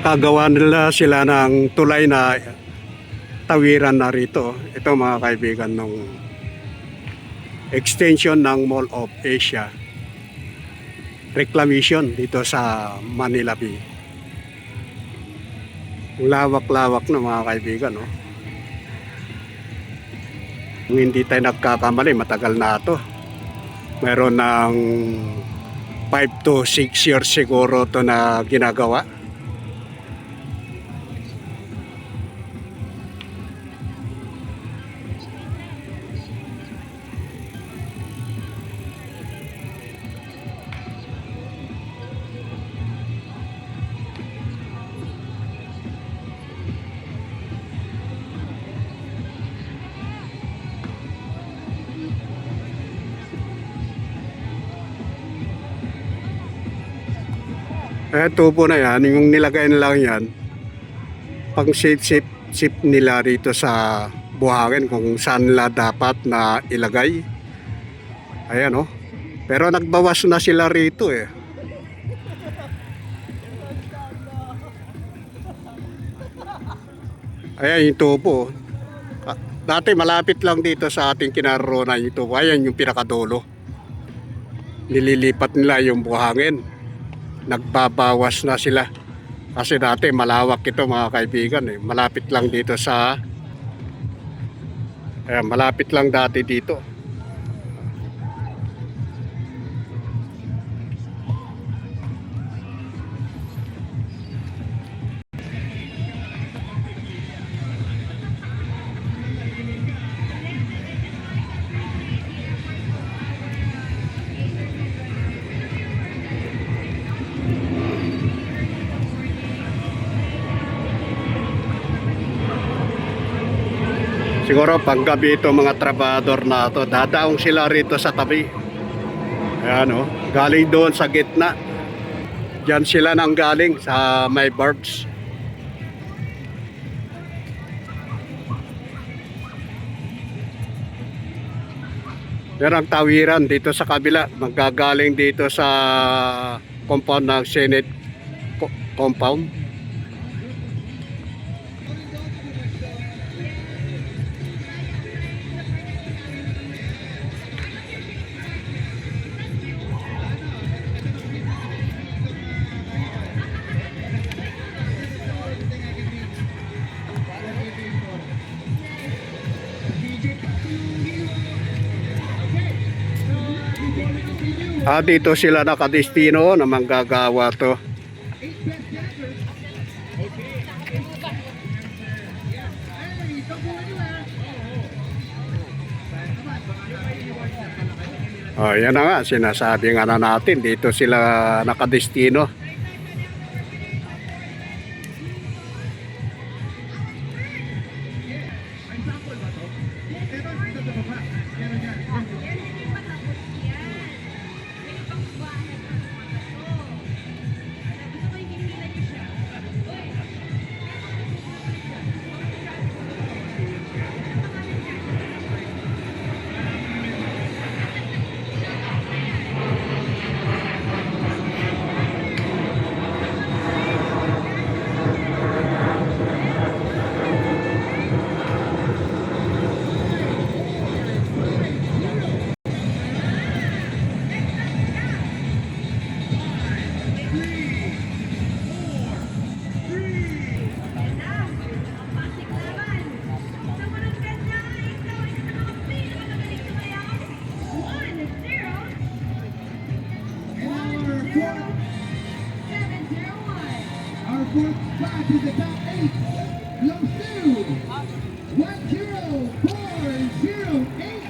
nakagawa nila sila ng tulay na tawiran na rito. Ito mga kaibigan ng extension ng Mall of Asia reclamation dito sa Manila Bay. Lawak-lawak na mga kaibigan, no? Kung hindi tayo nagkakamali, matagal na ito. Meron ng 5 to 6 years siguro ito na ginagawa. Tubo na yan, yung nilagay na lang yan, pang safe nila rito sa buhangin kung saan nila dapat na ilagay. Ayan, oh. Pero nagbawas na sila rito eh. Ayan yung tubo. Dati malapit lang dito sa ating kinaroroonan yung tubo. Ayan yung pinakadulo. Nililipat nila yung buhangin. Nagbabawas na sila kasi dati malawak ito mga kaibigan eh. Malapit lang dito sa malapit lang dati dito. Siguro paggabi ito mga trabador na ito, dadaong sila rito sa tabi. Ayan, oh, galing doon sa gitna. Diyan sila nang galing sa may barbs. Meron ang tawiran dito sa kabila, magagaling dito sa compound ng Senate compound. Dito sila nakadestino na manggagawa to. Yan na nga, sinasabi nga na natin, dito sila nakadestino. Fourth spot to the top 8. Losu 10408.